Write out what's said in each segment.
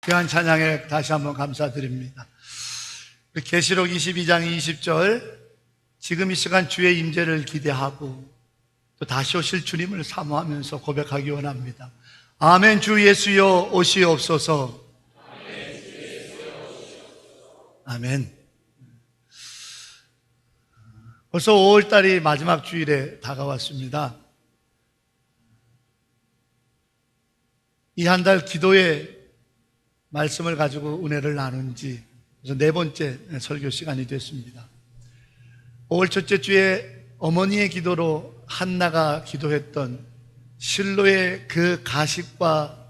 귀한 찬양에 다시 한번 감사드립니다. 계시록 22장 20절, 지금 이 시간 주의 임재를 기대하고 또 다시 오실 주님을 사모하면서 고백하기 원합니다. 아멘. 주 예수여 오시옵소서. 아멘. 벌써 5월달이 마지막 주일에 다가왔습니다. 이 한 달 기도의 말씀을 가지고 은혜를 나눈 지 그래서 네 번째 설교 시간이 됐습니다. 5월 첫째 주에 어머니의 기도로 한나가 기도했던 실로의 그 가식과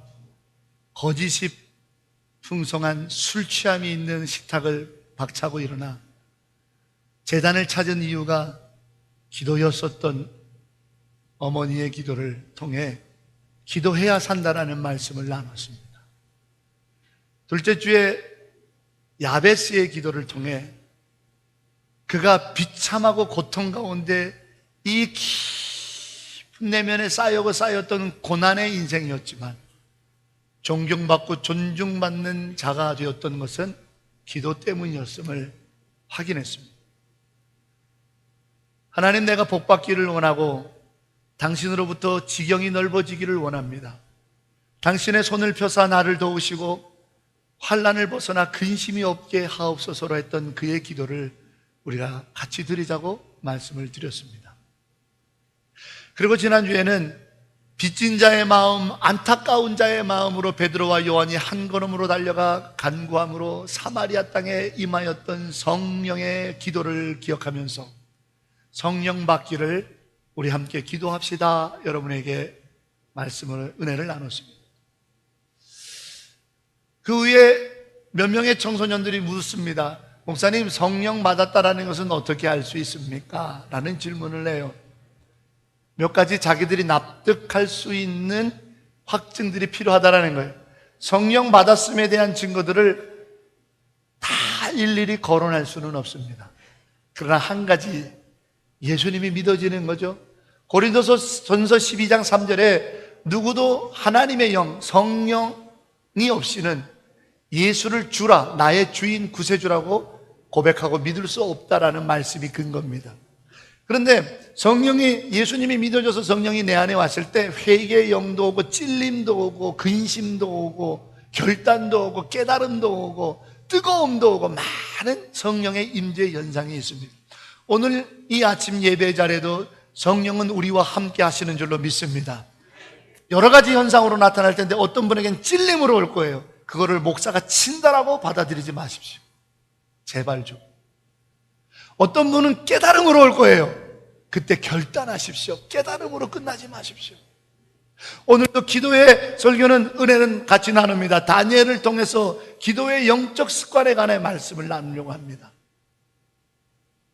거짓이 풍성한 술 취함이 있는 식탁을 박차고 일어나 제단을 찾은 이유가 기도였었던 어머니의 기도를 통해 기도해야 산다라는 말씀을 나눴습니다. 둘째 주에 야베스의 기도를 통해 그가 비참하고 고통 가운데 이 깊은 내면에 쌓여고 쌓였던 고난의 인생이었지만 존경받고 존중받는 자가 되었던 것은 기도 때문이었음을 확인했습니다. 하나님, 내가 복받기를 원하고 당신으로부터 지경이 넓어지기를 원합니다. 당신의 손을 펴사 나를 도우시고 환난을 벗어나 근심이 없게 하옵소서로 했던 그의 기도를 우리가 같이 드리자고 말씀을 드렸습니다. 그리고 지난주에는 빚진 자의 마음, 안타까운 자의 마음으로 베드로와 요한이 한 걸음으로 달려가 간구함으로 사마리아 땅에 임하였던 성령의 기도를 기억하면서 성령 받기를 우리 함께 기도합시다. 여러분에게 말씀을, 은혜를 나눴습니다. 그 후에 몇 명의 청소년들이 묻습니다. 목사님, 성령 받았다라는 것은 어떻게 알 수 있습니까? 라는 질문을 해요. 몇 가지 자기들이 납득할 수 있는 확증들이 필요하다라는 거예요. 성령 받았음에 대한 증거들을 다 일일이 거론할 수는 없습니다. 그러나 한 가지, 예수님이 믿어지는 거죠. 고린도서 전서 12장 3절에 누구도 하나님의 영, 성령이 없이는 예수를 주라, 나의 주인 구세주라고 고백하고 믿을 수 없다라는 말씀이 근거입니다. 그런데 성령이, 예수님이 믿어져서 성령이 내 안에 왔을 때 회개의 영도 오고 찔림도 오고 근심도 오고 결단도 오고 깨달음도 오고 뜨거움도 오고 많은 성령의 임재 현상이 있습니다. 오늘 이 아침 예배 자리에도 성령은 우리와 함께 하시는 줄로 믿습니다. 여러 가지 현상으로 나타날 텐데 어떤 분에겐 찔림으로 올 거예요. 그거를 목사가 친다라고 받아들이지 마십시오. 제발 좀. 어떤 분은 깨달음으로 올 거예요. 그때 결단하십시오. 깨달음으로 끝나지 마십시오. 오늘도 기도의 설교는, 은혜는 같이 나눕니다. 다니엘을 통해서 기도의 영적 습관에 관해 말씀을 나누려고 합니다.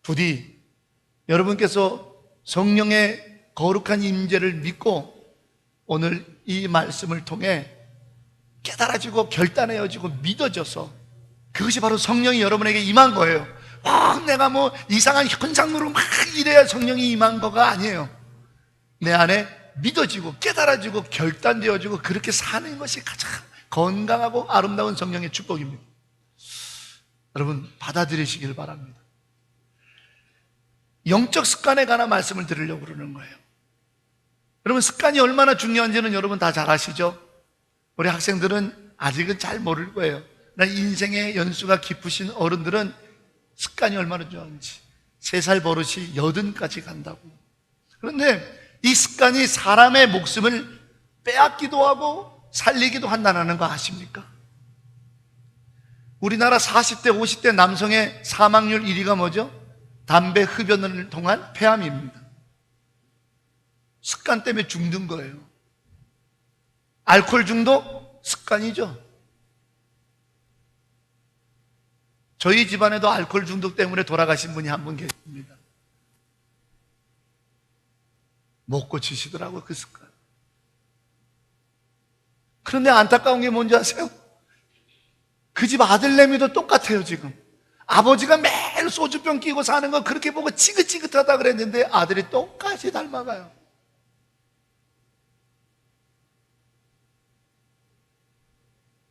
부디 여러분께서 성령의 거룩한 임재를 믿고 오늘 이 말씀을 통해 깨달아지고 결단해지고 믿어져서, 그것이 바로 성령이 여러분에게 임한 거예요. 내가 뭐 이상한 현상으로 막 이래야 성령이 임한 거가 아니에요. 내 안에 믿어지고 깨달아지고 결단되어지고 그렇게 사는 것이 가장 건강하고 아름다운 성령의 축복입니다. 여러분, 받아들이시길 바랍니다. 영적 습관에 관한 말씀을 드리려고 그러는 거예요. 여러분, 습관이 얼마나 중요한지는 여러분 다 잘 아시죠? 우리 학생들은 아직은 잘 모를 거예요. 인생의 연수가 깊으신 어른들은 습관이 얼마나 중요한지. 3살 버릇이 80까지 간다고. 그런데 이 습관이 사람의 목숨을 빼앗기도 하고 살리기도 한다는 거 아십니까? 우리나라 40대, 50대 남성의 사망률 1위가 뭐죠? 담배 흡연을 통한 폐암입니다. 습관 때문에 죽는 거예요. 알코올 중독, 습관이죠. 저희 집안에도 알코올 중독 때문에 돌아가신 분이 한 분 계십니다. 못 고치시더라고요, 그 습관. 그런데 안타까운 게 뭔지 아세요? 그 집 아들내미도 똑같아요, 지금. 아버지가 매일 소주병 끼고 사는 거 그렇게 보고 지긋지긋하다 그랬는데 아들이 똑같이 닮아가요.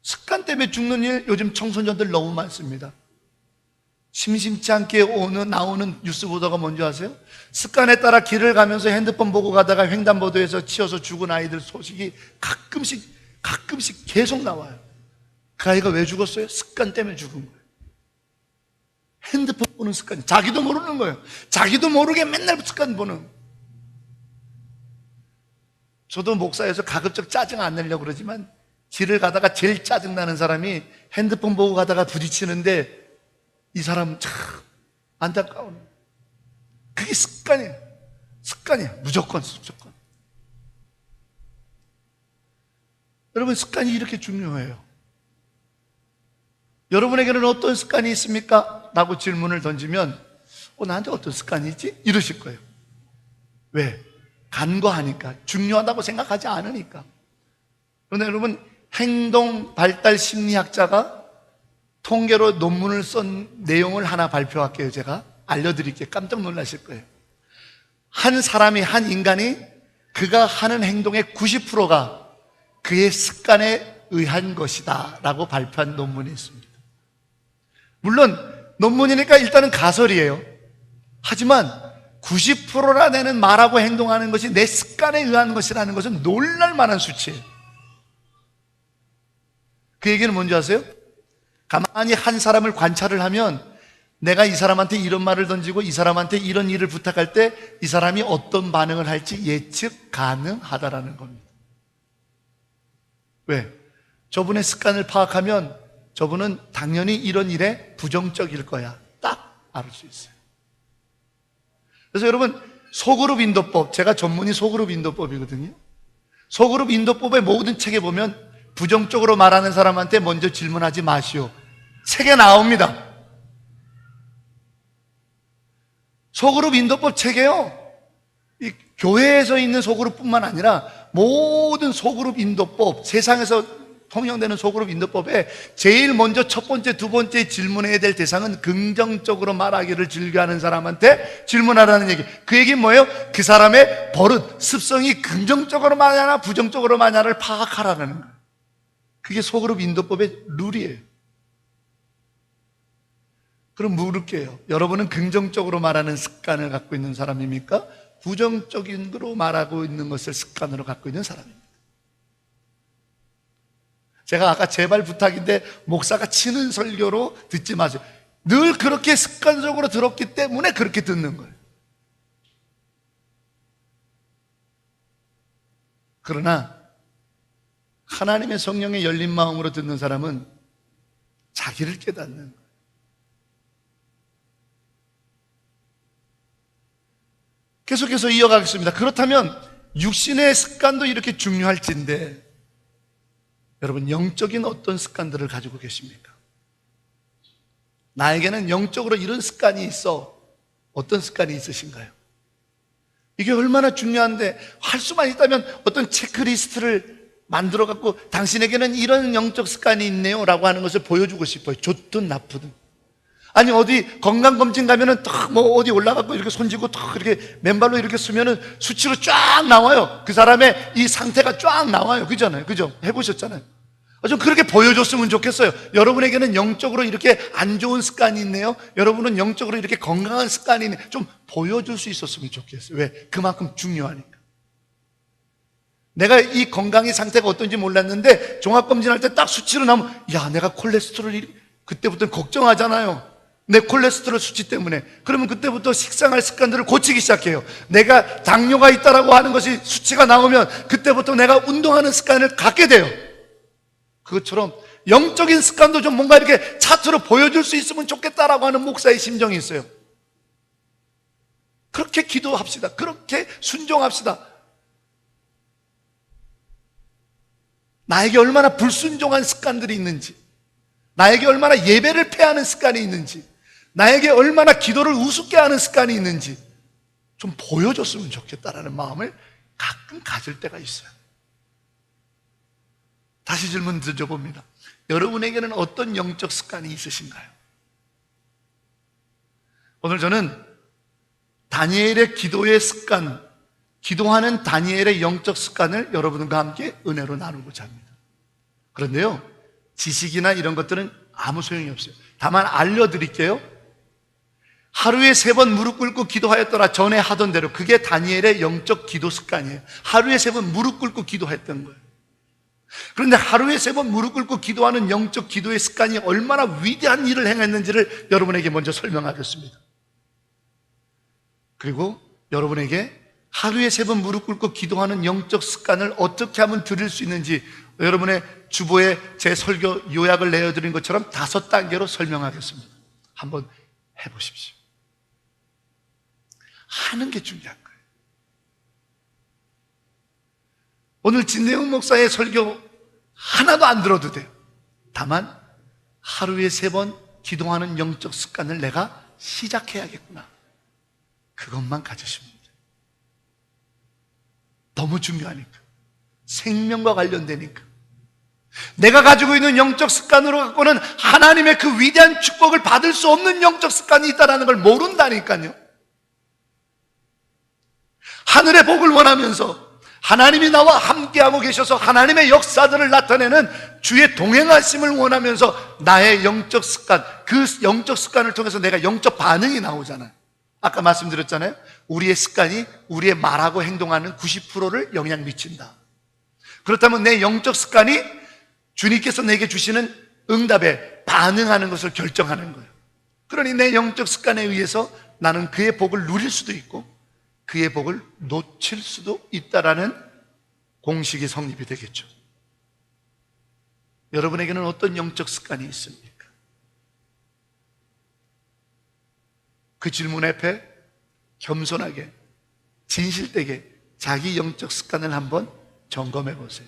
습관 습관 때문에 죽는 일 요즘 청소년들 너무 많습니다. 심심치 않게 나오는 뉴스 보도가 뭔지 아세요? 습관에 따라 길을 가면서 핸드폰 보고 가다가 횡단보도에서 치여서 죽은 아이들 소식이 가끔씩 계속 나와요. 그 아이가 왜 죽었어요? 습관 때문에 죽은 거예요. 핸드폰 보는 습관. 자기도 모르는 거예요. 자기도 모르게 맨날 습관 보는. 저도 목사여서 가급적 짜증 안 내려고 그러지만 길을 가다가 제일 짜증나는 사람이 핸드폰 보고 가다가 부딪히는데 이 사람 참 안타까운. 그게 습관이에요. 무조건. 여러분, 습관이 이렇게 중요해요. 여러분에게는 어떤 습관이 있습니까? 라고 질문을 던지면 나한테 어떤 습관이 있지? 이러실 거예요. 왜? 간과하니까, 중요하다고 생각하지 않으니까. 그런데 여러분, 행동 발달 심리학자가 통계로 논문을 쓴 내용을 하나 발표할게요. 제가 알려드릴게요. 깜짝 놀라실 거예요. 한 인간이 그가 하는 행동의 90%가 그의 습관에 의한 것이다 라고 발표한 논문이 있습니다. 물론 논문이니까 일단은 가설이에요. 하지만 90%나 되는 말하고 행동하는 것이 내 습관에 의한 것이라는 것은 놀랄 만한 수치예요. 그 얘기는 뭔지 아세요? 가만히 한 사람을 관찰을 하면 내가 이 사람한테 이런 말을 던지고 이 사람한테 이런 일을 부탁할 때 이 사람이 어떤 반응을 할지 예측 가능하다라는 겁니다. 왜? 저분의 습관을 파악하면 저분은 당연히 이런 일에 부정적일 거야. 딱 알 수 있어요. 그래서 여러분, 소그룹 인도법, 제가 전문이 소그룹 인도법이거든요. 소그룹 인도법의 모든 책에 보면 부정적으로 말하는 사람한테 먼저 질문하지 마시오. 책에 나옵니다. 소그룹 인도법 책에요. 이 교회에서 있는 소그룹뿐만 아니라 모든 소그룹 인도법, 세상에서 통용되는 소그룹 인도법에 제일 먼저 첫 번째, 두 번째 질문해야 될 대상은 긍정적으로 말하기를 즐겨하는 사람한테 질문하라는 얘기. 그 얘기는 뭐예요? 그 사람의 버릇, 습성이 긍정적으로 마냐나 부정적으로 마냐를 파악하라는 거예요. 그게 소그룹 인도법의 룰이에요. 그럼 물을게요. 여러분은 긍정적으로 말하는 습관을 갖고 있는 사람입니까? 부정적인 거로 말하고 있는 것을 습관으로 갖고 있는 사람입니다. 제가 아까 제발 부탁인데 목사가 치는 설교로 듣지 마세요. 늘 그렇게 습관적으로 들었기 때문에 그렇게 듣는 거예요. 그러나 하나님의 성령에 열린 마음으로 듣는 사람은 자기를 깨닫는 거예요. 계속해서 이어가겠습니다. 그렇다면 육신의 습관도 이렇게 중요할진데 여러분, 영적인 어떤 습관들을 가지고 계십니까? 나에게는 영적으로 이런 습관이 있어. 어떤 습관이 있으신가요? 이게 얼마나 중요한데 할 수만 있다면 어떤 체크리스트를 만들어 갖고 당신에게는 이런 영적 습관이 있네요 라고 하는 것을 보여주고 싶어요. 좋든 나쁘든. 아니 어디 건강검진 가면은 딱 뭐 어디 올라가고 이렇게 손지고 딱 이렇게 맨발로 이렇게 쓰면은 수치로 쫙 나와요. 그 사람의 이 상태가 쫙 나와요. 그잖아요. 그죠? 해보셨잖아요. 좀 그렇게 보여줬으면 좋겠어요. 여러분에게는 영적으로 이렇게 안 좋은 습관이 있네요. 여러분은 영적으로 이렇게 건강한 습관이 있네요. 좀 보여줄 수 있었으면 좋겠어요. 왜? 그만큼 중요하니까. 내가 이 건강의 상태가 어떤지 몰랐는데 종합검진할 때 딱 수치로 나오면 야, 내가 콜레스테롤이 그때부터 걱정하잖아요. 내 콜레스테롤 수치 때문에. 그러면 그때부터 식생활 습관들을 고치기 시작해요. 내가 당뇨가 있다라고 하는 것이 수치가 나오면 그때부터 내가 운동하는 습관을 갖게 돼요. 그것처럼 영적인 습관도 좀 뭔가 이렇게 차트로 보여줄 수 있으면 좋겠다라고 하는 목사의 심정이 있어요. 그렇게 기도합시다. 그렇게 순종합시다. 나에게 얼마나 불순종한 습관들이 있는지, 나에게 얼마나 예배를 패하는 습관이 있는지, 나에게 얼마나 기도를 우습게 하는 습관이 있는지 좀 보여줬으면 좋겠다라는 마음을 가끔 가질 때가 있어요. 다시 질문 드려봅니다. 여러분에게는 어떤 영적 습관이 있으신가요? 오늘 저는 다니엘의 기도의 습관, 기도하는 다니엘의 영적 습관을 여러분과 함께 은혜로 나누고자 합니다. 그런데요, 지식이나 이런 것들은 아무 소용이 없어요. 다만 알려드릴게요. 하루에 3번 무릎 꿇고 기도하였더라. 전에 하던 대로. 그게 다니엘의 영적 기도 습관이에요. 하루에 3번 무릎 꿇고 기도했던 거예요. 그런데 하루에 3번 무릎 꿇고 기도하는 영적 기도의 습관이 얼마나 위대한 일을 행했는지를 여러분에게 먼저 설명하겠습니다. 그리고 여러분에게 하루에 3번 무릎 꿇고 기도하는 영적 습관을 어떻게 하면 들을 수 있는지 여러분의 주보에 제 설교 요약을 내어드린 것처럼 5단계로 설명하겠습니다. 한번 해보십시오. 하는 게 중요한 거예요. 오늘 진대훈 목사의 설교 하나도 안 들어도 돼요. 다만 하루에 3번 기도하는 영적 습관을 내가 시작해야겠구나. 그것만 가지시면 돼요. 너무 중요하니까. 생명과 관련되니까. 내가 가지고 있는 영적 습관으로 갖고는 하나님의 그 위대한 축복을 받을 수 없는 영적 습관이 있다는 걸 모른다니까요. 하늘의 복을 원하면서 하나님이 나와 함께하고 계셔서 하나님의 역사들을 나타내는 주의 동행하심을 원하면서 나의 영적 습관, 그 영적 습관을 통해서 내가 영적 반응이 나오잖아요. 아까 말씀드렸잖아요. 우리의 습관이 우리의 말하고 행동하는 90%를 영향 미친다. 그렇다면 내 영적 습관이 주님께서 내게 주시는 응답에 반응하는 것을 결정하는 거예요. 그러니 내 영적 습관에 의해서 나는 그의 복을 누릴 수도 있고 그의 복을 놓칠 수도 있다라는 공식이 성립이 되겠죠. 여러분에게는 어떤 영적 습관이 있습니까? 그 질문 앞에 겸손하게 진실되게 자기 영적 습관을 한번 점검해 보세요.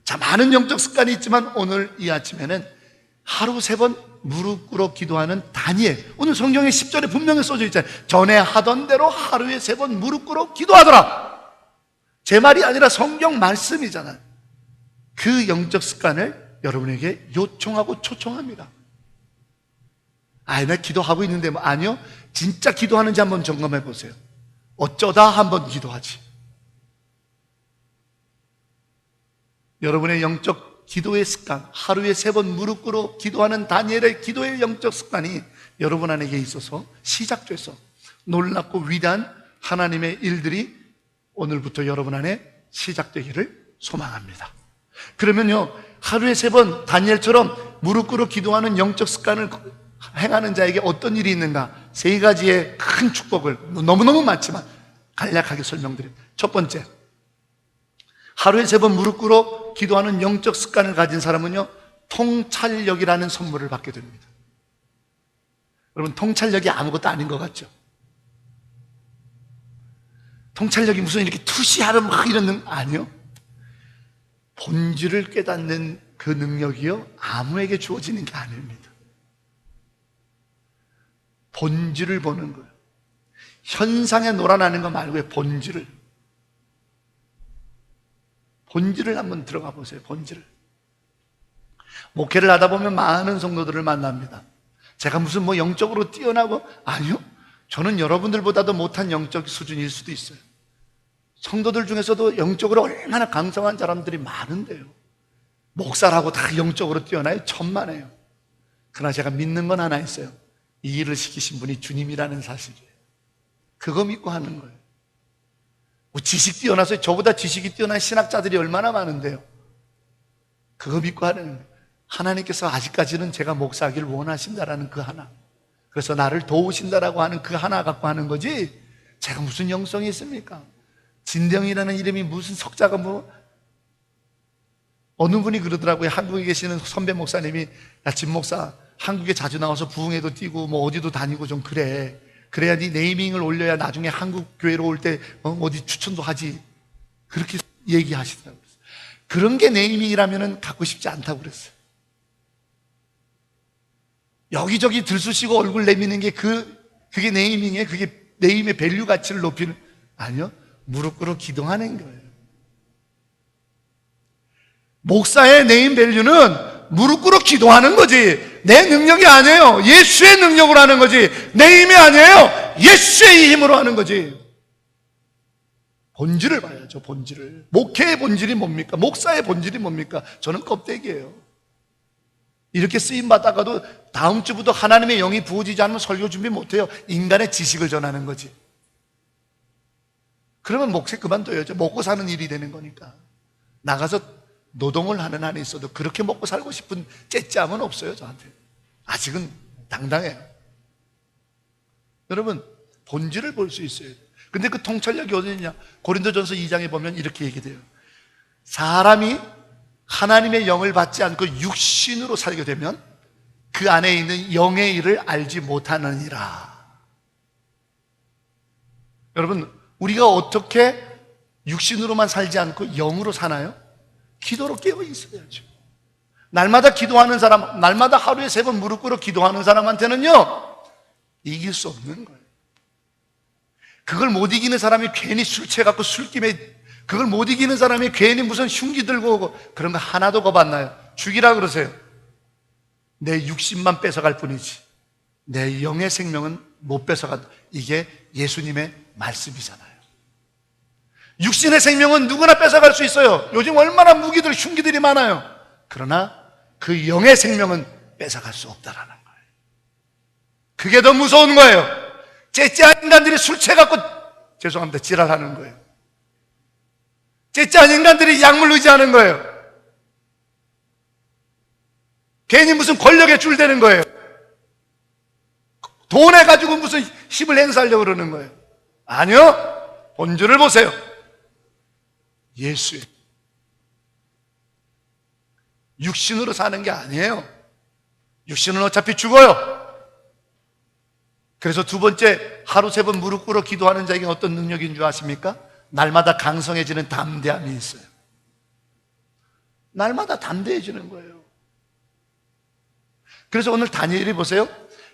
자, 많은 영적 습관이 있지만 오늘 이 아침에는 하루 3번 무릎 꿇어 기도하는 다니엘. 오늘 성경의 10절에 분명히 써져 있잖아요. 전에 하던 대로 하루에 3번 무릎 꿇어 기도하더라. 제 말이 아니라 성경 말씀이잖아요. 그 영적 습관을 여러분에게 요청하고 초청합니다. 나 기도하고 있는데 뭐. 아니요, 진짜 기도하는지 한번 점검해 보세요. 어쩌다 한번 기도하지. 여러분의 영적 기도의 습관, 하루에 3번 무릎 꿇어 기도하는 다니엘의 기도의 영적 습관이 여러분 안에게 있어서 시작돼서 놀랍고 위대한 하나님의 일들이 오늘부터 여러분 안에 시작되기를 소망합니다. 그러면요, 하루에 3번 다니엘처럼 무릎 꿇어 기도하는 영적 습관을 행하는 자에게 어떤 일이 있는가? 3가지의 큰 축복을 너무너무 많지만 간략하게 설명드립니다. 첫 번째, 하루에 3번 무릎 꿇어 기도하는 영적 습관을 가진 사람은요, 통찰력이라는 선물을 받게 됩니다. 여러분, 통찰력이 아무것도 아닌 것 같죠? 통찰력이 무슨 이렇게 투시하는 막 이런 아니요. 본질을 깨닫는 그 능력이요, 아무에게 주어지는 게 아닙니다. 본질을 보는 거예요. 현상에 놀아나는 거 말고요, 본질을 한번 들어가 보세요. 본질을. 목회를 하다 보면 많은 성도들을 만납니다. 제가 무슨 뭐 영적으로 뛰어나고, 아니요, 저는 여러분들보다도 못한 영적 수준일 수도 있어요. 성도들 중에서도 영적으로 얼마나 강성한 사람들이 많은데요, 목사라고 다 영적으로 뛰어나요? 천만에요. 그러나 제가 믿는 건 하나 있어요. 이 일을 시키신 분이 주님이라는 사실이에요. 그거 믿고 하는 거예요. 뭐 지식 뛰어나서, 저보다 지식이 뛰어난 신학자들이 얼마나 많은데요, 그거 믿고 하는 거예요. 하나님께서 아직까지는 제가 목사하기를 원하신다라는 그 하나, 그래서 나를 도우신다라고 하는 그 하나 갖고 하는 거지, 제가 무슨 영성이 있습니까? 진정이라는 이름이 무슨 석자가 뭐. 어느 분이 그러더라고요. 한국에 계시는 선배 목사님이, 야, 진 목사, 한국에 자주 나와서 부흥회도 뛰고 뭐 어디도 다니고 좀 그래. 그래야 네 네이밍을 올려야 나중에 한국 교회로 올 때 어디 추천도 하지. 그렇게 얘기하시더라고요. 그런 게 네이밍이라면 갖고 싶지 않다고 그랬어요. 여기저기 들쑤시고 얼굴 내미는 게 그게 네이밍이에요? 그게 네임의 밸류 가치를 높이는? 아니요, 무릎 꿇어 기도하는 거예요. 목사의 네임 밸류는 무릎 꿇어 기도하는 거지, 내 능력이 아니에요. 예수의 능력으로 하는 거지, 내 힘이 아니에요. 예수의 힘으로 하는 거지. 본질을 봐야죠. 본질을. 목회의 본질이 뭡니까? 목사의 본질이 뭡니까? 저는 껍데기예요. 이렇게 쓰임받다가도 다음 주부터 하나님의 영이 부어지지 않으면 설교 준비 못해요. 인간의 지식을 전하는 거지. 그러면 목회 그만둬야죠. 먹고 사는 일이 되는 거니까. 나가서 노동을 하는 한에 있어도 그렇게 먹고 살고 싶은 째짬은 없어요, 저한테. 아직은 당당해요. 여러분, 본질을 볼 수 있어요. 근데 그 통찰력이 어디냐? 고린도전서 2장에 보면 이렇게 얘기돼요. 사람이 하나님의 영을 받지 않고 육신으로 살게 되면 그 안에 있는 영의 일을 알지 못하느니라. 여러분, 우리가 어떻게 육신으로만 살지 않고 영으로 사나요? 기도로 깨어 있어야죠. 날마다 기도하는 사람, 날마다 하루에 3번 무릎 꿇어 기도하는 사람한테는요, 이길 수 없는 거예요. 그걸 못 이기는 사람이 괜히 술 취해갖고 술김에, 그걸 못 이기는 사람이 괜히 무슨 흉기 들고 오고 그런 거 하나도 겁 안 나요. 죽이라 그러세요. 내 육신만 뺏어갈 뿐이지 내 영의 생명은 못 뺏어간다. 이게 예수님의 말씀이잖아요. 육신의 생명은 누구나 뺏어갈 수 있어요. 요즘 얼마나 무기들, 흉기들이 많아요. 그러나 그 영의 생명은 뺏어갈 수 없다라는 거예요. 그게 더 무서운 거예요. 째째한 인간들이 술 취해갖고, 죄송합니다, 지랄하는 거예요. 째째한 인간들이 약물 의지하는 거예요. 괜히 무슨 권력에 줄대는 거예요. 돈에 가지고 무슨 힘을 행사하려고 그러는 거예요. 아니요, 본질을 보세요. 예수의 육신으로 사는 게 아니에요. 육신은 어차피 죽어요. 그래서 두 번째, 하루 3번 무릎 꿇어 기도하는 자에게 어떤 능력인 줄 아십니까? 날마다 강성해지는 담대함이 있어요. 날마다 담대해지는 거예요. 그래서 오늘 다니엘이 보세요.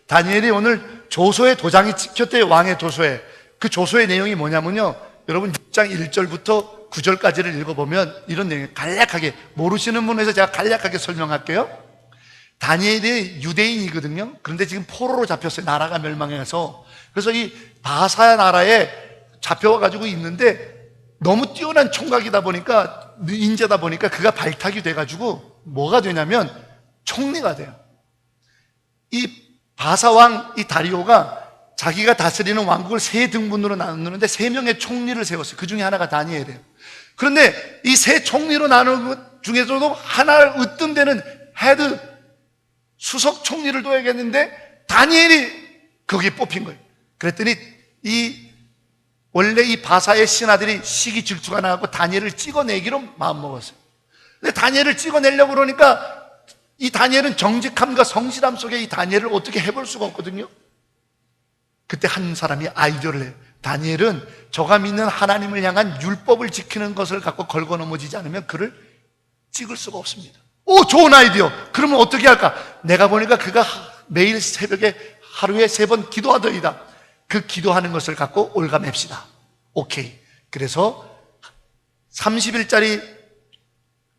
다니엘이 오늘 조서의 도장이 찍혔대요. 왕의 도서에. 그 조서의 내용이 뭐냐면요, 여러분 6장 1절부터 9절까지를 읽어보면 이런 내용이 간략하게, 모르시는 분에서 제가 간략하게 설명할게요. 다니엘이 유대인이거든요. 그런데 지금 포로로 잡혔어요. 나라가 멸망해서. 그래서 이 바사 나라에 잡혀가지고 있는데 너무 뛰어난 총각이다 보니까, 인재다 보니까 그가 발탁이 돼가지고 뭐가 되냐면 총리가 돼요. 이 바사왕 이 다리오가 자기가 다스리는 왕국을 3등분으로 나누는데 3명의 총리를 세웠어요. 그 중에 하나가 다니엘이에요. 그런데 이 3총리로 나누는 것 중에서도 하나를 으뜸되는 헤드, 수석 총리를 둬야겠는데 다니엘이 거기에 뽑힌 거예요. 그랬더니 원래 이 바사의 신하들이 시기 질투가 나고 다니엘을 찍어내기로 마음먹었어요. 근데 다니엘을 찍어내려고 그러니까 이 다니엘은 정직함과 성실함 속에 이 다니엘을 어떻게 해볼 수가 없거든요. 그때 한 사람이 아이디어를 해요. 다니엘은 저가 믿는 하나님을 향한 율법을 지키는 것을 갖고 걸고 넘어지지 않으면 그를 찍을 수가 없습니다. 오, 좋은 아이디어. 그러면 어떻게 할까? 내가 보니까 그가 매일 새벽에 하루에 3번 기도하더이다. 그 기도하는 것을 갖고 올가맵시다. 오케이. 그래서 30일짜리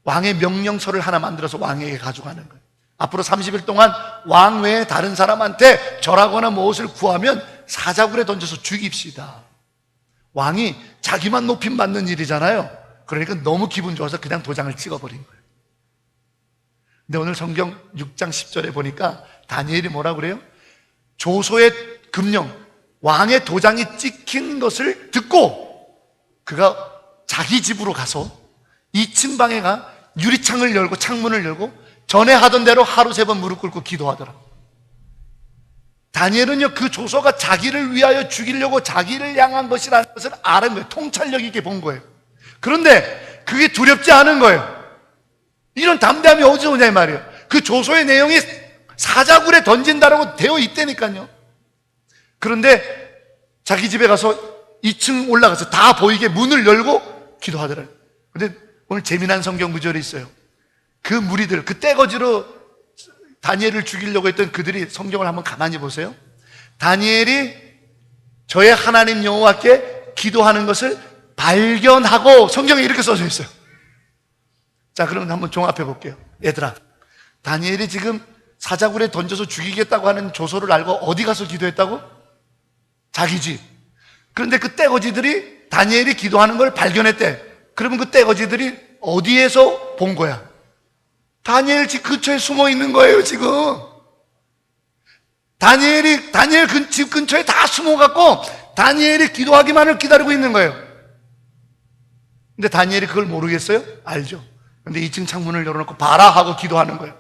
왕의 명령서를 하나 만들어서 왕에게 가져가는 거예요. 앞으로 30일 동안 왕 외에 다른 사람한테 절하거나 무엇을 구하면 사자굴에 던져서 죽입시다. 왕이 자기만 높임 받는 일이잖아요. 그러니까 너무 기분 좋아서 그냥 도장을 찍어버린 거예요. 근데 오늘 성경 6장 10절에 보니까 다니엘이 뭐라고 그래요? 조소의 금령, 왕의 도장이 찍힌 것을 듣고 그가 자기 집으로 가서 2층 방에 가 유리창을 열고 창문을 열고 전에 하던 대로 하루 3번 무릎 꿇고 기도하더라. 다니엘은요, 그 조서가 자기를 위하여 죽이려고 자기를 향한 것이라는 것을 아는 거예요. 통찰력 있게 본 거예요. 그런데 그게 두렵지 않은 거예요. 이런 담대함이 어디서 오냐 이 말이에요. 그 조서의 내용이 사자굴에 던진다라고 되어 있다니까요. 그런데 자기 집에 가서 2층 올라가서 다 보이게 문을 열고 기도하더라고요. 근데 오늘 재미난 성경 구절이 있어요. 그 무리들, 그 떼거지로 다니엘을 죽이려고 했던 그들이, 성경을 한번 가만히 보세요. 다니엘이 저의 하나님 여호와께 기도하는 것을 발견하고, 성경에 이렇게 써져 있어요. 자, 그럼 한번 종합해 볼게요. 얘들아, 다니엘이 지금 사자굴에 던져서 죽이겠다고 하는 조서를 알고 어디 가서 기도했다고? 자기 집. 그런데 그 떼거지들이 다니엘이 기도하는 걸 발견했대. 그러면 그 떼거지들이 어디에서 본 거야? 다니엘 집 근처에 숨어 있는 거예요, 지금. 다니엘 집 근처에 다 숨어갖고 다니엘이 기도하기만을 기다리고 있는 거예요. 근데 다니엘이 그걸 모르겠어요? 알죠. 근데 2층 창문을 열어놓고 봐라 하고 기도하는 거예요.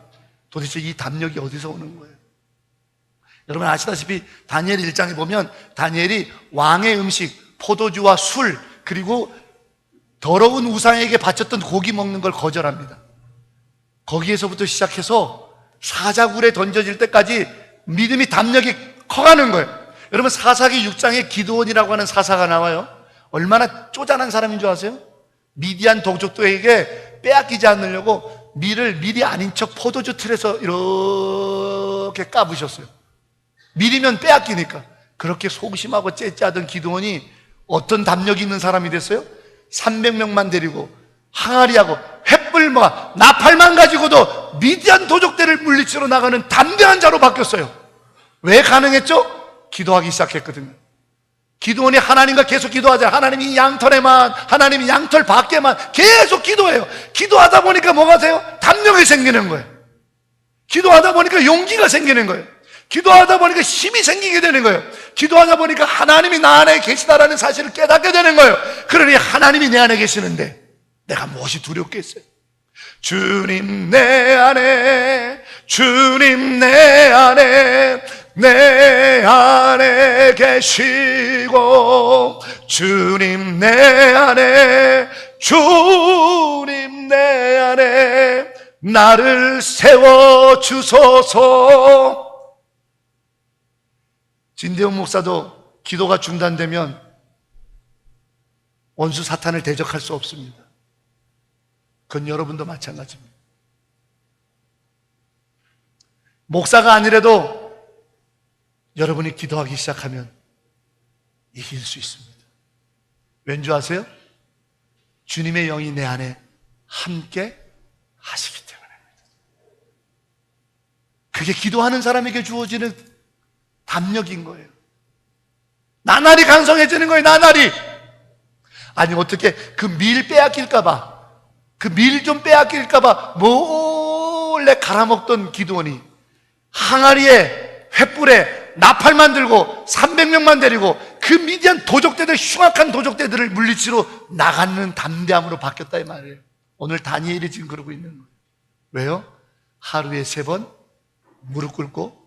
도대체 이 담력이 어디서 오는 거예요? 여러분 아시다시피 다니엘 1장에 보면 다니엘이 왕의 음식, 포도주와 술, 그리고 더러운 우상에게 바쳤던 고기 먹는 걸 거절합니다. 거기에서부터 시작해서 사자굴에 던져질 때까지 믿음이 담력이 커가는 거예요. 여러분 사사기 6장에 기드온이라고 하는 사사가 나와요. 얼마나 쪼잔한 사람인 줄 아세요? 미디안 동족들에게 빼앗기지 않으려고 밀을 밀이 아닌 척 포도주 틀에서 이렇게 까부셨어요. 밀이면 빼앗기니까. 그렇게 소심하고 째째하던 기드온이 어떤 담력이 있는 사람이 됐어요? 300명만 데리고 항아리하고 횃불과 나팔만 가지고도 미디안 도적들을 물리치러 나가는 담대한 자로 바뀌었어요. 왜 가능했죠? 기도하기 시작했거든요. 기도원이 하나님과 계속 기도하자. 하나님이 양털에만, 하나님이 양털 밖에만 계속 기도해요. 기도하다 보니까 뭐가 돼요? 담력이 생기는 거예요. 기도하다 보니까 용기가 생기는 거예요. 기도하다 보니까 힘이 생기게 되는 거예요. 기도하다 보니까 하나님이 나 안에 계시다라는 사실을 깨닫게 되는 거예요. 그러니 하나님이 내 안에 계시는데 내가 무엇이 두렵겠어요? 주님 내 안에, 주님 내 안에, 내 안에 계시고, 주님 내 안에, 주님 내 안에 나를 세워주소서. 진대용 목사도 기도가 중단되면 원수 사탄을 대적할 수 없습니다. 그건 여러분도 마찬가지입니다. 목사가 아니라도 여러분이 기도하기 시작하면 이길 수 있습니다. 왠지 아세요? 주님의 영이 내 안에 함께 하시기 때문입니다. 그게 기도하는 사람에게 주어지는 담력인 거예요. 나날이 강성해지는 거예요. 나날이. 아니 어떻게 그 밀 빼앗길까봐, 그 밀 좀 빼앗길까봐 몰래 갈아먹던 기드온이 항아리에 횃불에 나팔만 들고 300명만 데리고 그 미디안 도적대들, 흉악한 도적대들을 물리치러 나가는 담대함으로 바뀌었다 이 말이에요. 오늘 다니엘이 지금 그러고 있는 거예요. 왜요? 하루에 3번 무릎 꿇고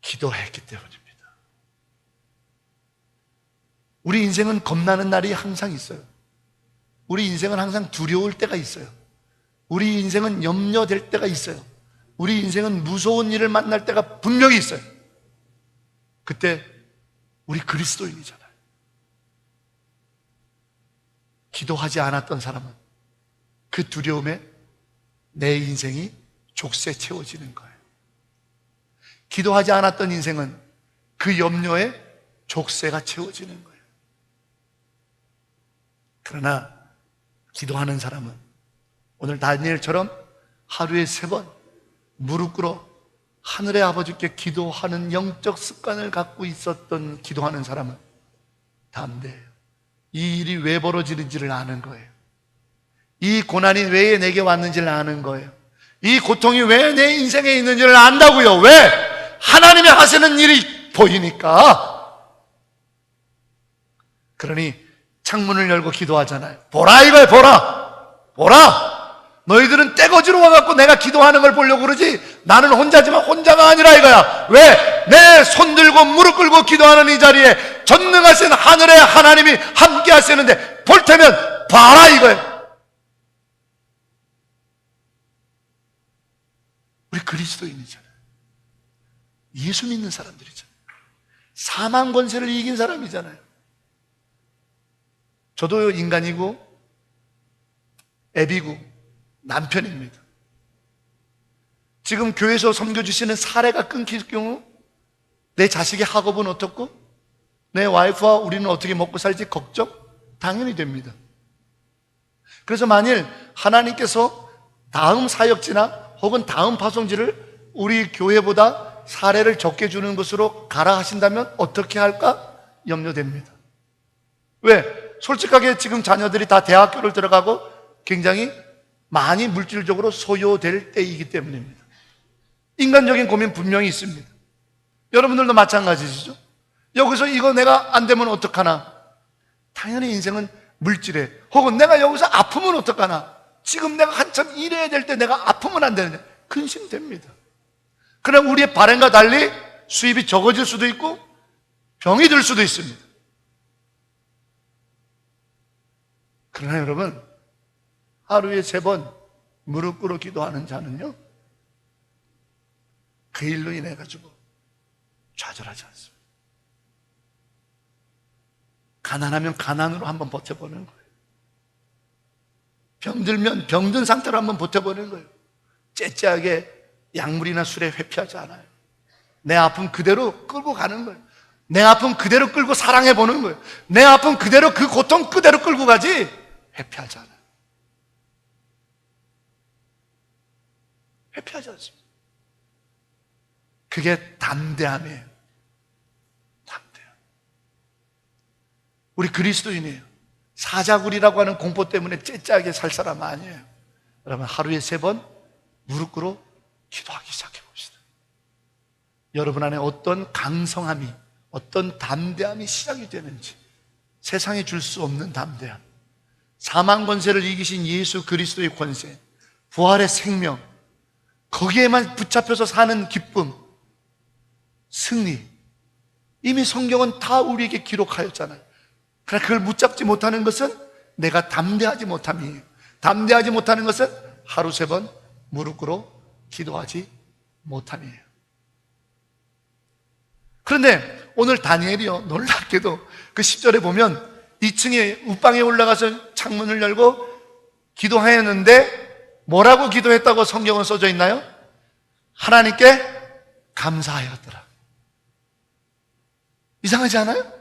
기도했기 때문입니다. 우리 인생은 겁나는 날이 항상 있어요. 우리 인생은 항상 두려울 때가 있어요. 우리 인생은 염려될 때가 있어요. 우리 인생은 무서운 일을 만날 때가 분명히 있어요. 그때 우리 그리스도인이잖아요. 기도하지 않았던 사람은 그 두려움에 내 인생이 족쇄 채워지는 거예요. 기도하지 않았던 인생은 그 염려에 족쇄가 채워지는 거예요. 그러나 기도하는 사람은 오늘 다니엘처럼 하루에 3번 무릎 꿇어 하늘의 아버지께 기도하는 영적 습관을 갖고 있었던 기도하는 사람은 담대해요. 이 일이 왜 벌어지는지를 아는 거예요. 이 고난이 왜 내게 왔는지를 아는 거예요. 이 고통이 왜 내 인생에 있는지를 안다고요. 왜? 하나님이 하시는 일이 보이니까. 그러니 창문을 열고 기도하잖아요. 보라 이거야, 보라. 보라. 너희들은 떼거지로 와갖고 내가 기도하는 걸 보려고 그러지 나는 혼자지만 혼자가 아니라 이거야. 왜? 내 손 들고 무릎 꿇고 기도하는 이 자리에 전능하신 하늘의 하나님이 함께 하시는데 볼 테면 봐라 이거야. 우리 그리스도인이잖아요. 예수 믿는 사람들이잖아요. 사망 권세를 이긴 사람이잖아요. 저도 인간이고 애비고 남편입니다. 지금 교회에서 섬겨주시는 사례가 끊길 경우 내 자식의 학업은 어떻고 내 와이프와 우리는 어떻게 먹고 살지 걱정? 당연히 됩니다. 그래서 만일 하나님께서 다음 사역지나 혹은 다음 파송지를 우리 교회보다 사례를 적게 주는 것으로 가라 하신다면 어떻게 할까? 염려됩니다. 왜? 솔직하게 지금 자녀들이 다 대학교를 들어가고 굉장히 많이 물질적으로 소요될 때이기 때문입니다. 인간적인 고민 분명히 있습니다. 여러분들도 마찬가지시죠? 여기서 이거 내가 안 되면 어떡하나? 당연히 인생은 물질에, 혹은 내가 여기서 아프면 어떡하나? 지금 내가 한참 일해야 될 때 내가 아프면 안 되는데 근심됩니다. 그러나 우리의 바람과 달리 수입이 적어질 수도 있고 병이 들 수도 있습니다. 그러나 여러분, 하루에 3번 무릎 꿇어 기도하는 자는요, 그 일로 인해 가지고 좌절하지 않습니다. 가난하면 가난으로 한번 버텨보는 거예요. 병들면 병든 상태로 한번 버텨보는 거예요. 째째하게 약물이나 술에 회피하지 않아요. 내 아픔 그대로 끌고 가는 거예요. 내 아픔 그대로 끌고 사랑해보는 거예요. 내 아픔 그대로, 그 고통 그대로 끌고 가지 회피하지 않아요. 회피하지 않습니다. 그게 담대함이에요. 담대함. 우리 그리스도인이에요. 사자굴이라고 하는 공포 때문에 째째하게 살 사람 아니에요. 여러분, 하루에 3번 무릎 꿇어 기도하기 시작해 봅시다. 여러분 안에 어떤 강성함이, 어떤 담대함이 시작이 되는지, 세상에 줄 수 없는 담대함, 사망 권세를 이기신 예수 그리스도의 권세, 부활의 생명, 거기에만 붙잡혀서 사는 기쁨, 승리, 이미 성경은 다 우리에게 기록하였잖아요. 그러나 그걸 붙잡지 못하는 것은 내가 담대하지 못함이에요. 담대하지 못하는 것은 하루 3번 무릎 꿇어 기도하지 못함이에요. 그런데 오늘 다니엘이요, 놀랍게도 그 10절에 보면 2층에 웃방에 올라가서 창문을 열고 기도하였는데 뭐라고 기도했다고 성경은 써져 있나요? 하나님께 감사하였더라. 이상하지 않아요?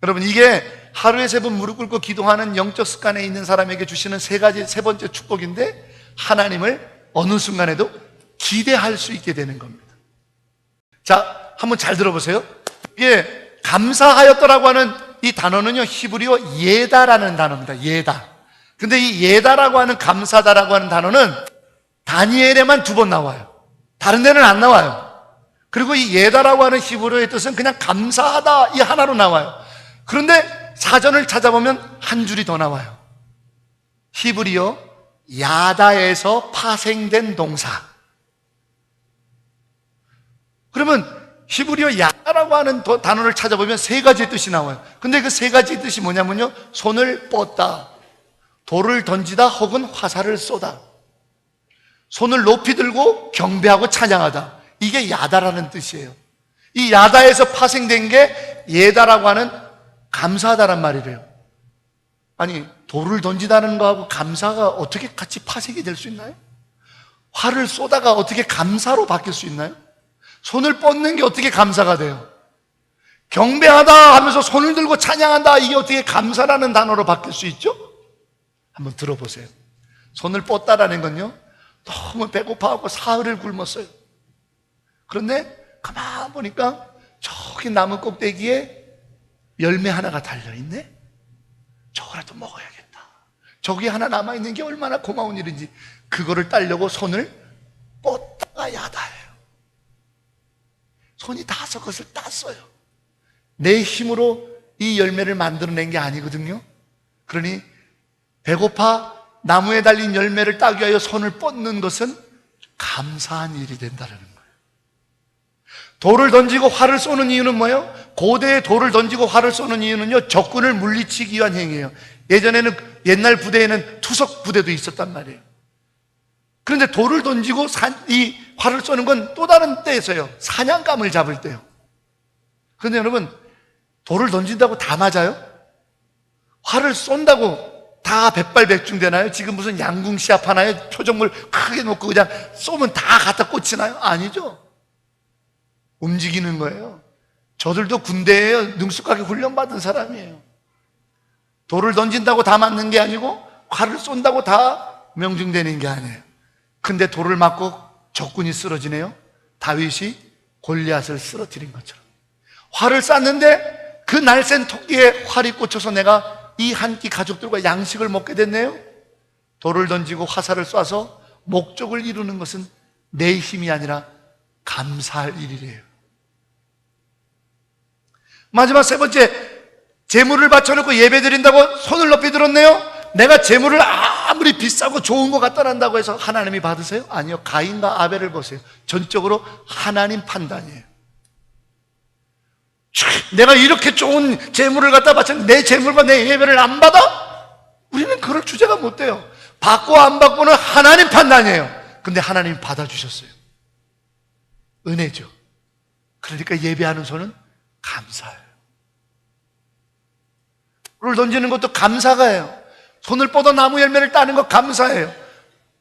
여러분, 이게 하루에 3번 무릎 꿇고 기도하는 영적 습관에 있는 사람에게 주시는 세 번째 축복인데, 하나님을 어느 순간에도 기대할 수 있게 되는 겁니다. 자, 한번 잘 들어보세요. 이게 감사하였더라고 하는 이 단어는요, 히브리어 예다라는 단어입니다. 예다. 근데 이 예다라고 하는, 감사다라고 하는 단어는 다니엘에만 2번 나와요. 다른 데는 안 나와요. 그리고 이 예다라고 하는 히브리어의 뜻은 그냥 감사하다, 이 하나로 나와요. 그런데 사전을 찾아보면 한 줄이 더 나와요. 히브리어 야다에서 파생된 동사. 그러면 히브리어 야다라고 하는 단어를 찾아보면 3가지의 뜻이 나와요. 근데 그 3가지 뜻이 뭐냐면요, 손을 뻗다, 돌을 던지다, 혹은 화살을 쏘다. 손을 높이 들고 경배하고 찬양하다. 이게 야다라는 뜻이에요. 이 야다에서 파생된 게 예다라고 하는 감사하다란 말이래요. 아니, 돌을 던지다는 거하고 감사가 어떻게 같이 파생이 될 수 있나요? 활을 쏘다가 어떻게 감사로 바뀔 수 있나요? 손을 뻗는 게 어떻게 감사가 돼요? 경배하다 하면서 손을 들고 찬양한다, 이게 어떻게 감사라는 단어로 바뀔 수 있죠? 한번 들어보세요. 손을 뻗다라는 건요, 너무 배고파하고 사흘을 굶었어요. 그런데 가만 보니까 저기 나무 꼭대기에 열매 하나가 달려있네? 저거라도 먹어야겠다. 저기 하나 남아있는 게 얼마나 고마운 일인지, 그거를 따려고 손을 뻗다가 야다예요. 손이 닿아서 그것을 땄어요. 내 힘으로 이 열매를 만들어낸 게 아니거든요. 그러니 배고파 나무에 달린 열매를 따기 위하여 손을 뻗는 것은 감사한 일이 된다는 거예요. 돌을 던지고 활을 쏘는 이유는 뭐예요? 고대에 돌을 던지고 활을 쏘는 이유는요, 적군을 물리치기 위한 행위예요. 예전에는, 옛날 부대에는 투석 부대도 있었단 말이에요. 그런데 돌을 던지고 이 활을 쏘는 건 또 다른 때에서요, 사냥감을 잡을 때요. 그런데 여러분, 돌을 던진다고 다 맞아요? 활을 쏜다고 다 백발백중 되나요? 지금 무슨 양궁 시합 하나요? 표정물 크게 놓고 그냥 쏘면 다 갖다 꽂히나요? 아니죠. 움직이는 거예요. 저들도 군대에 능숙하게 훈련받은 사람이에요. 돌을 던진다고 다 맞는 게 아니고, 활을 쏜다고 다 명중되는 게 아니에요. 근데 돌을 맞고 적군이 쓰러지네요. 다윗이 골리앗을 쓰러뜨린 것처럼. 활을 쐈는데 그 날쌘 토끼에 활이 꽂혀서 내가 이 한 끼 가족들과 양식을 먹게 됐네요. 돌을 던지고 화살을 쏴서 목적을 이루는 것은 내 힘이 아니라 감사할 일이래요. 마지막 세 번째, 재물을 바쳐놓고 예배드린다고 손을 높이 들었네요. 내가 재물을 아무리 비싸고 좋은 것 갖다 놨다고 해서 하나님이 받으세요? 아니요. 가인과 아벨을 보세요. 전적으로 하나님 판단이에요. 내가 이렇게 좋은 재물을 갖다 바쳤는데 내 재물과 내 예배를 안 받아? 우리는 그럴 주제가 못 돼요. 받고 안 받고는 하나님 판단이에요. 근데 하나님이 받아주셨어요. 은혜죠. 그러니까 예배하는 손은 감사해요. 손을 던지는 것도 감사가예요. 손을 뻗어 나무 열매를 따는 것 감사해요.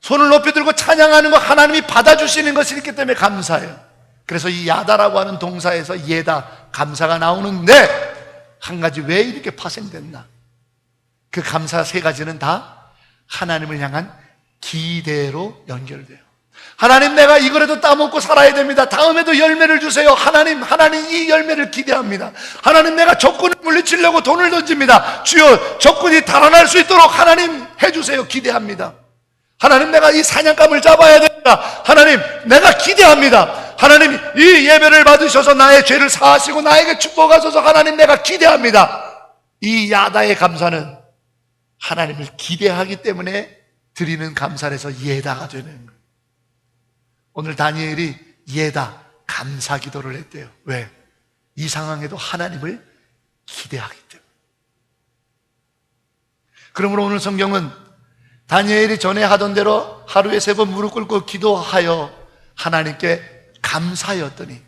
손을 높이 들고 찬양하는 것 하나님이 받아주시는 것이 있기 때문에 감사해요. 그래서 이 야다라고 하는 동사에서 예다, 감사가 나오는데 한 가지 왜 이렇게 파생됐나? 그 감사 세 가지는 다 하나님을 향한 기대로 연결돼요. 하나님, 내가 이거라도 따먹고 살아야 됩니다. 다음에도 열매를 주세요. 하나님 이 열매를 기대합니다. 하나님, 내가 적군을 물리치려고 돈을 던집니다. 주여, 적군이 달아날 수 있도록 하나님 해주세요. 기대합니다. 하나님, 내가 이 사냥감을 잡아야 됩니다. 하나님, 내가 기대합니다. 하나님, 이 예배를 받으셔서 나의 죄를 사하시고 나에게 축복하셔서 하나님, 내가 기대합니다. 이 야다의 감사는 하나님을 기대하기 때문에 드리는 감사에서 예다가 되는 거예요. 오늘 다니엘이 예다, 감사 기도를 했대요. 왜? 이 상황에도 하나님을 기대하기 때문에. 그러므로 오늘 성경은 다니엘이 전에 하던 대로 하루에 3번 무릎 꿇고 기도하여 하나님께 감사하였더니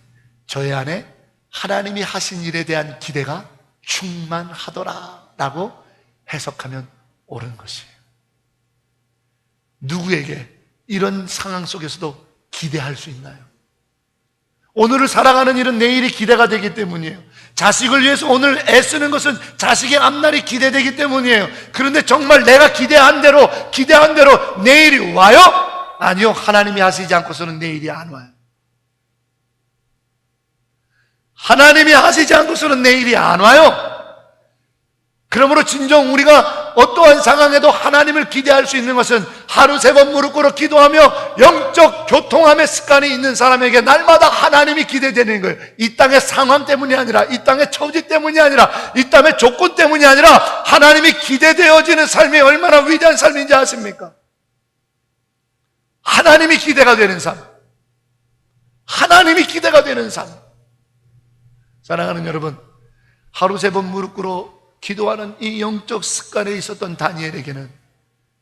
저의 안에 하나님이 하신 일에 대한 기대가 충만하더라 라고 해석하면 옳은 것이에요. 누구에게 이런 상황 속에서도 기대할 수 있나요? 오늘을 살아가는 일은 내일이 기대가 되기 때문이에요. 자식을 위해서 오늘 애쓰는 것은 자식의 앞날이 기대되기 때문이에요. 그런데 정말 내가 기대한 대로 내일이 와요? 아니요. 하나님이 하시지 않고서는 내일이 안 와요. 하나님이 하시지 않고서는 내일이 안 와요. 그러므로 진정 우리가 어떠한 상황에도 하나님을 기대할 수 있는 것은 하루 3번 무릎 꿇어 기도하며 영적 교통함의 습관이 있는 사람에게 날마다 하나님이 기대되는 거예요. 이 땅의 상황 때문이 아니라, 이 땅의 처지 때문이 아니라, 이 땅의 조건 때문이 아니라 하나님이 기대되어지는 삶이 얼마나 위대한 삶인지 아십니까? 하나님이 기대가 되는 삶, 하나님이 기대가 되는 삶. 사랑하는 여러분, 하루 3번 무릎 꿇어 기도하는 이 영적 습관에 있었던 다니엘에게는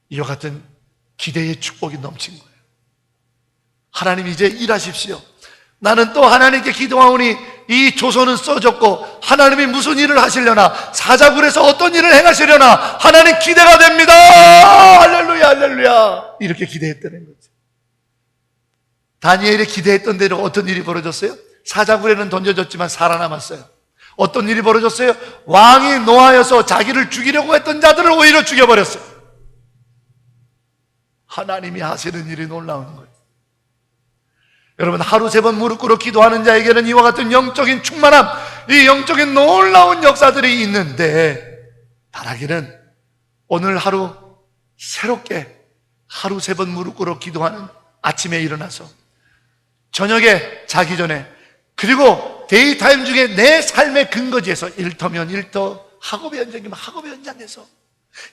이와 같은 기대의 축복이 넘친 거예요. 하나님, 이제 일하십시오. 나는 또 하나님께 기도하오니 이 조서는 써졌고 하나님이 무슨 일을 하시려나, 사자굴에서 어떤 일을 행하시려나 하나님 기대가 됩니다. 할렐루야, 할렐루야. 이렇게 기대했다는 거죠. 다니엘이 기대했던 대로 어떤 일이 벌어졌어요? 사자굴에는 던져졌지만 살아남았어요. 어떤 일이 벌어졌어요? 왕이 노하여서 자기를 죽이려고 했던 자들을 오히려 죽여버렸어요. 하나님이 하시는 일이 놀라운 거예요. 여러분, 하루 3번 무릎 꿇어 기도하는 자에게는 이와 같은 영적인 충만함, 이 영적인 놀라운 역사들이 있는데, 바라기는 오늘 하루 새롭게 하루 3번 무릎 꿇어 기도하는, 아침에 일어나서 저녁에 자기 전에, 그리고 데이타임 중에 내 삶의 근거지에서 일터면 일터, 학업의 현장이면 학업의 현장에서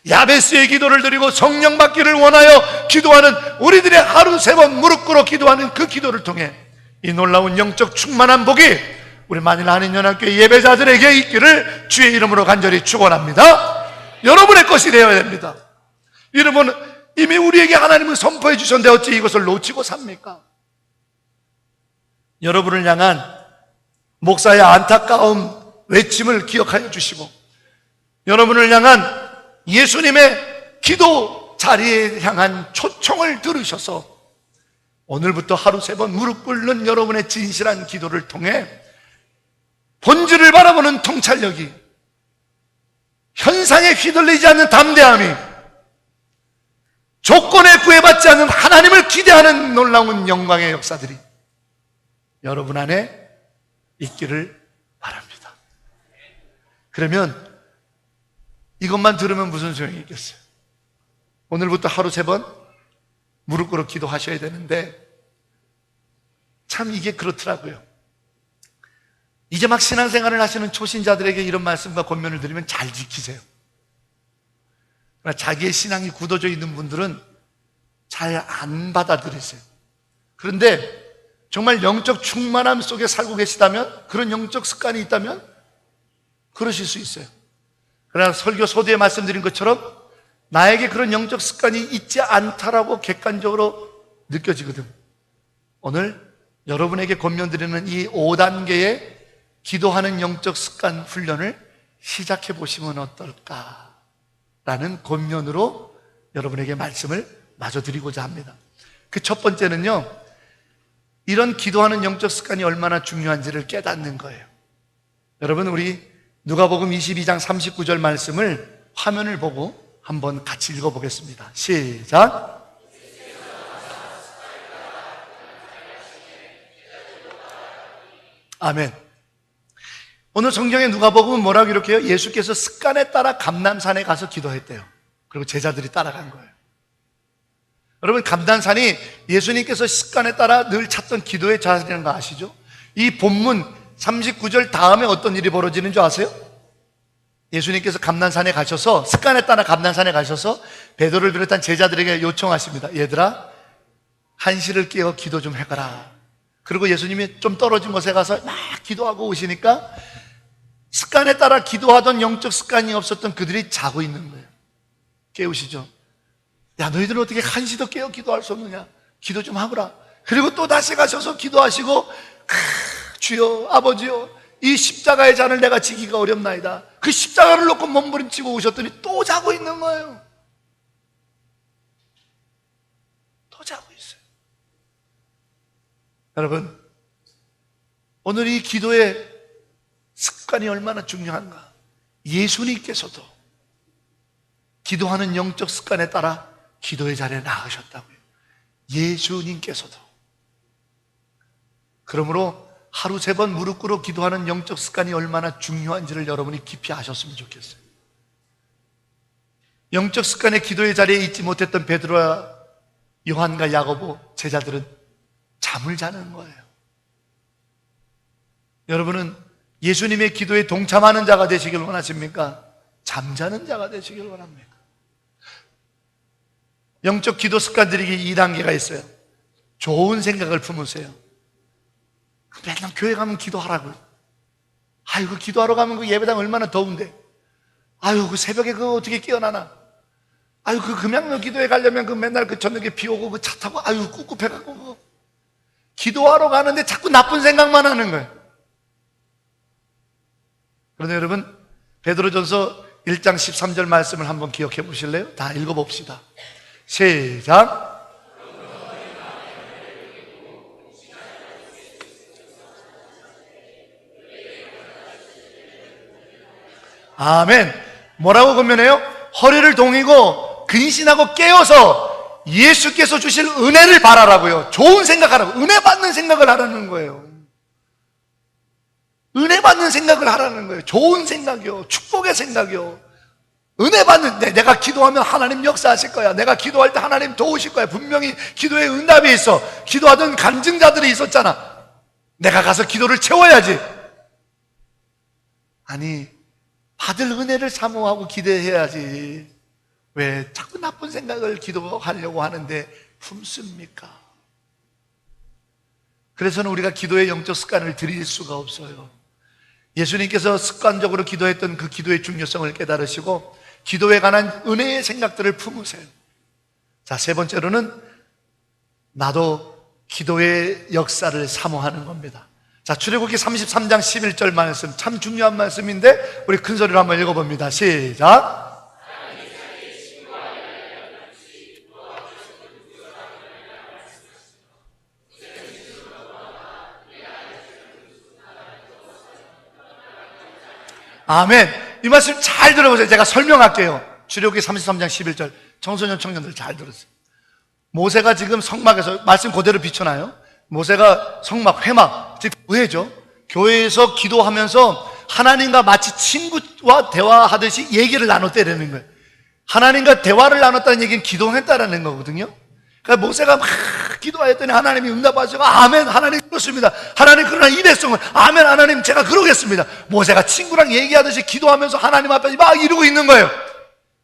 야베스의 기도를 드리고 성령 받기를 원하여 기도하는 우리들의 하루 3번 무릎 꿇어 기도하는 그 기도를 통해 이 놀라운 영적 충만한 복이 우리 만일 한인연합교회 예배자들에게 있기를 주의 이름으로 간절히 축원합니다. 여러분의 것이 되어야 됩니다. 여러분, 이미 우리에게 하나님은 선포해 주셨는데 어찌 이것을 놓치고 삽니까? 여러분을 향한 목사의 안타까운 외침을 기억하여 주시고, 여러분을 향한 예수님의 기도 자리에 향한 초청을 들으셔서 오늘부터 하루 3번 무릎 꿇는 여러분의 진실한 기도를 통해 본질을 바라보는 통찰력이, 현상에 휘둘리지 않는 담대함이, 조건에 구애받지 않는 하나님을 기대하는 놀라운 영광의 역사들이 여러분 안에 있기를 바랍니다. 그러면 이것만 들으면 무슨 소용이 있겠어요? 오늘부터 하루 3번 무릎 꿇어 기도하셔야 되는데 참 이게 그렇더라고요. 이제 막 신앙생활을 하시는 초신자들에게 이런 말씀과 권면을 드리면 잘 지키세요. 그러나 자기의 신앙이 굳어져 있는 분들은 잘 안 받아들이세요. 그런데 정말 영적 충만함 속에 살고 계시다면, 그런 영적 습관이 있다면 그러실 수 있어요. 그러나 설교 소두에 말씀드린 것처럼 나에게 그런 영적 습관이 있지 않다라고 객관적으로 느껴지거든. 오늘 여러분에게 권면드리는 이 5단계의 기도하는 영적 습관 훈련을 시작해 보시면 어떨까라는 권면으로 여러분에게 말씀을 마저 드리고자 합니다. 그 첫 번째는요, 이런 기도하는 영적 습관이 얼마나 중요한지를 깨닫는 거예요. 여러분, 우리 누가복음 22장 39절 말씀을 화면을 보고 한번 같이 읽어보겠습니다. 시작. 아멘. 오늘 성경에 누가복음은 뭐라고 기록해요? 예수께서 습관에 따라 감람산에 가서 기도했대요. 그리고 제자들이 따라간 거예요. 여러분, 감람산이 예수님께서 습관에 따라 늘 찾던 기도의 자리라는 거 아시죠? 이 본문 39절 다음에 어떤 일이 벌어지는 줄 아세요? 예수님께서 감람산에 가셔서, 습관에 따라 감람산에 가셔서 베드로를 비롯한 제자들에게 요청하십니다. 얘들아, 한시를 깨어 기도 좀 해가라. 그리고 예수님이 좀 떨어진 곳에 가서 막 기도하고 오시니까 습관에 따라 기도하던 영적 습관이 없었던 그들이 자고 있는 거예요. 깨우시죠? 야, 너희들은 어떻게 한시도 깨어 기도할 수 없느냐? 기도 좀 하거라. 그리고 또 다시 가셔서 기도하시고, 주여, 아버지여, 이 십자가의 잔을 내가 지기가 어렵나이다. 그 십자가를 놓고 몸부림치고 오셨더니 또 자고 있는 거예요. 또 자고 있어요. 여러분, 오늘 이 기도의 습관이 얼마나 중요한가? 예수님께서도 기도하는 영적 습관에 따라 기도의 자리에 나가셨다고요. 예수님께서도. 그러므로 하루 3번 무릎 꿇어 기도하는 영적 습관이 얼마나 중요한지를 여러분이 깊이 아셨으면 좋겠어요. 영적 습관의 기도의 자리에 있지 못했던 베드로와 요한과 야고보 제자들은 잠을 자는 거예요. 여러분은 예수님의 기도에 동참하는 자가 되시길 원하십니까? 잠자는 자가 되시길 원합니까? 영적 기도 습관 들이기 2단계가 있어요. 좋은 생각을 품으세요. 맨날 교회 가면 기도하라고요. 아유, 그 기도하러 가면 그 예배당 얼마나 더운데. 아유, 그 새벽에 그 어떻게 깨어나나. 아유, 그 금양로 기도회 가려면 그 맨날 그 저녁에 비 오고 그 차 타고 아유, 꿉꿉해갖고 그 기도하러 가는데 자꾸 나쁜 생각만 하는 거예요. 그런데 여러분, 베드로전서 1장 13절 말씀을 한번 기억해 보실래요? 다 읽어봅시다. 시작. 아멘. 뭐라고 권면해요? 허리를 동이고 근신하고 깨어서 예수께서 주실 은혜를 바라라고요. 좋은 생각하라고. 은혜 받는 생각을 하라는 거예요. 은혜 받는 생각을 하라는 거예요. 좋은 생각이요. 축복의 생각이요. 은혜 받는, 내가 기도하면 하나님 역사하실 거야. 내가 기도할 때 하나님 도우실 거야. 분명히 기도에 응답이 있어. 기도하던 간증자들이 있었잖아. 내가 가서 기도를 채워야지. 아니, 받을 은혜를 사모하고 기대해야지. 왜 자꾸 나쁜 생각을 기도하려고 하는데 품습니까? 그래서는 우리가 기도의 영적 습관을 들일 수가 없어요. 예수님께서 습관적으로 기도했던 그 기도의 중요성을 깨달으시고 기도에 관한 은혜의 생각들을 품으세요. 자, 3번째로는 나도 기도의 역사를 사모하는 겁니다. 자, 출애굽기 33장 11절 말씀, 참 중요한 말씀인데 우리 큰 소리로 한번 읽어봅니다. 시작. 아멘. 이 말씀 잘 들어보세요. 제가 설명할게요. 출애굽기 33장 11절. 청소년 청년들 잘 들으세요. 모세가 지금 성막에서, 말씀 그대로 비춰놔요. 모세가 성막, 회막, 즉 교회죠. 교회에서 기도하면서 하나님과 마치 친구와 대화하듯이 얘기를 나눴다는 거예요. 하나님과 대화를 나눴다는 얘기는 기도했다라는 거거든요. 그러니까 모세가 막 기도하였더니 하나님이 응답하시고 아멘 하나님 그렇습니다. 하나님 그러나 이 백성은 아멘 하나님 제가 그러겠습니다. 모세가 친구랑 얘기하듯이 기도하면서 하나님 앞에 막 이러고 있는 거예요.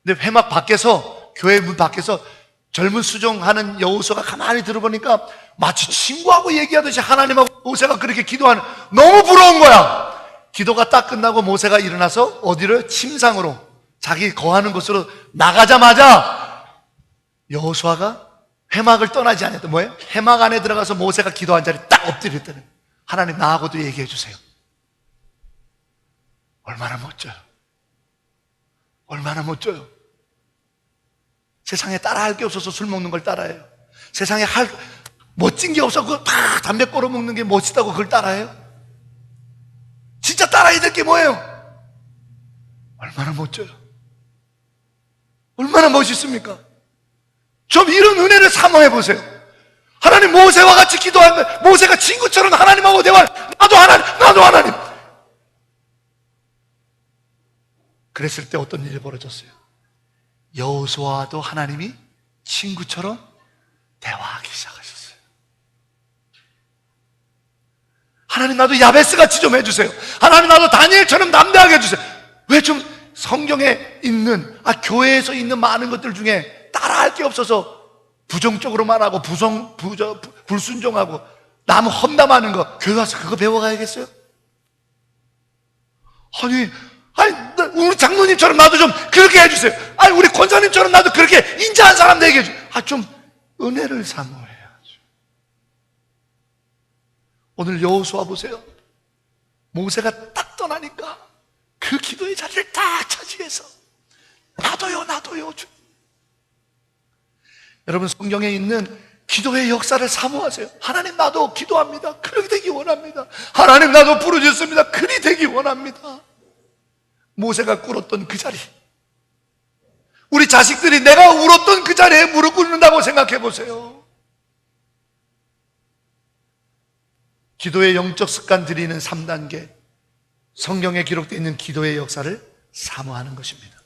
근데 회막 밖에서 교회 문 밖에서 젊은 수종하는 여호수아가 가만히 들어보니까 마치 친구하고 얘기하듯이 하나님하고 모세가 그렇게 기도하는, 너무 부러운 거야. 기도가 딱 끝나고 모세가 일어나서 어디를 침상으로 자기 거하는 곳으로 나가자마자 여호수아가 회막을 떠나지 않았다. 뭐예요? 회막 안에 들어가서 모세가 기도한 자리에 딱 엎드렸다는, 하나님 나하고도 얘기해 주세요. 얼마나 멋져요. 얼마나 멋져요. 세상에 따라할 게 없어서 술 먹는 걸 따라해요. 세상에 할 멋진 게 없어 그거 다 담배 꼬러 먹는 게 멋지다고 그걸 따라해요. 진짜 따라야 될 게 뭐예요? 얼마나 멋져요. 얼마나 멋있습니까? 좀 이런 은혜를 사모해 보세요. 하나님 모세와 같이 기도하면 모세가 친구처럼 하나님하고 대화, 나도 하나님, 나도 하나님. 그랬을 때 어떤 일이 벌어졌어요? 여호수아도 하나님이 친구처럼 대화하기 시작하셨어요. 하나님 나도 야베스같이 좀 해주세요. 하나님 나도 다니엘처럼 담대하게 해주세요. 왜 좀 성경에 있는 교회에서 있는 많은 것들 중에 따라할 게 없어서 부정적으로 말하고 불순종하고 남 험담하는 거 교회 와서 그거 배워가야겠어요? 아니 우리 장로님처럼 나도 좀 그렇게 해주세요. 아니 우리 권사님처럼 나도 그렇게 인자한 사람 되게 해주세요. 좀 은혜를 사모해야죠. 오늘 여호수아 보세요. 모세가 딱 떠나니까 그 기도의 자리를 딱 차지해서 나도요 주. 여러분 성경에 있는 기도의 역사를 사모하세요. 하나님 나도 기도합니다. 그렇게 되기 원합니다. 하나님 나도 부르짖습니다. 그리 되기 원합니다. 모세가 꿇었던 그 자리, 우리 자식들이 내가 울었던 그 자리에 무릎 꿇는다고 생각해 보세요. 기도의 영적 습관 들이는 3단계, 성경에 기록되어 있는 기도의 역사를 사모하는 것입니다.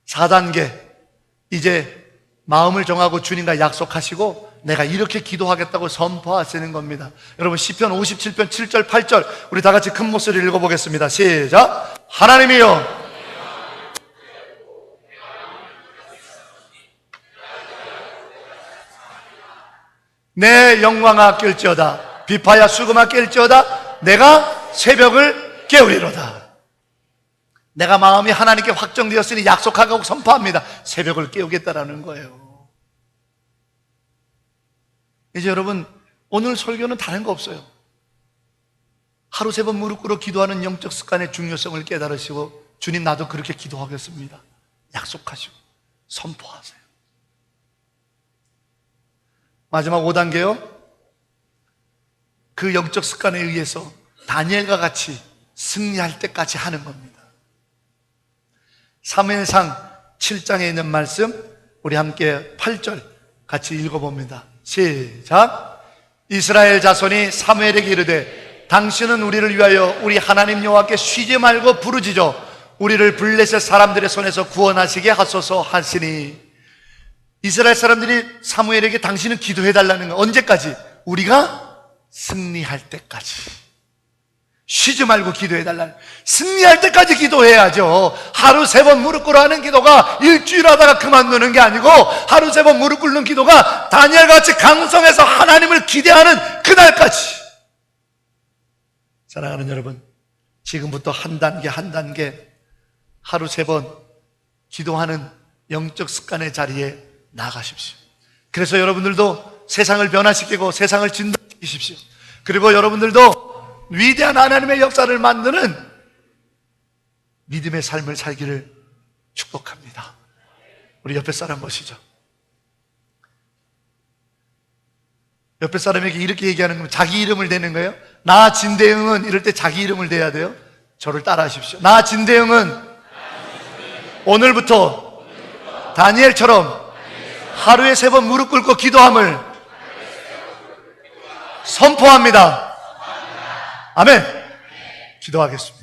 4단계, 이제 마음을 정하고 주님과 약속하시고 내가 이렇게 기도하겠다고 선포하시는 겁니다. 여러분 시편 57편 7절 8절 우리 다 같이 큰 목소리를 읽어보겠습니다. 시작. 하나님이여 내 영광아 깰지어다, 비파야 수금아 깰지어다, 내가 새벽을 깨우리로다. 내가 마음이 하나님께 확정되었으니 약속하고 선포합니다. 새벽을 깨우겠다라는 거예요. 이제 여러분 오늘 설교는 다른 거 없어요. 하루 3번 무릎 꿇어 기도하는 영적 습관의 중요성을 깨달으시고 주님 나도 그렇게 기도하겠습니다 약속하시고 선포하세요. 마지막 5단계요. 그 영적 습관에 의해서 다니엘과 같이 승리할 때까지 하는 겁니다. 사무엘상 7장에 있는 말씀 우리 함께 8절 같이 읽어봅니다. 시작. 이스라엘 자손이 사무엘에게 이르되 당신은 우리를 위하여 우리 하나님 여호와께 쉬지 말고 부르짖어 우리를 블레셋 사람들의 손에서 구원하시게 하소서 하시니, 이스라엘 사람들이 사무엘에게 당신은 기도해달라는 거 언제까지? 우리가 승리할 때까지. 쉬지 말고 기도해달라는, 승리할 때까지 기도해야죠. 하루 3번 무릎 꿇어 하는 기도가 일주일 하다가 그만두는 게 아니고 하루 3번 무릎 꿇는 기도가 다니엘같이 강성해서 하나님을 기대하는 그날까지. 사랑하는 여러분, 지금부터 한 단계 한 단계 하루 3번 기도하는 영적 습관의 자리에 나가십시오. 그래서 여러분들도 세상을 변화시키고 세상을 진단시키십시오. 그리고 여러분들도 위대한 하나님의 역사를 만드는 믿음의 삶을 살기를 축복합니다. 우리 옆에 사람 보시죠. 옆에 사람에게 이렇게 얘기하는 거면 자기 이름을 대는 거예요. 나 진대응은 이럴 때 자기 이름을 대야 돼요. 저를 따라 하십시오. 나 진대응은 오늘부터 다니엘처럼 하루에 3번 무릎 꿇고 기도함을 선포합니다. 아멘. 기도하겠습니다.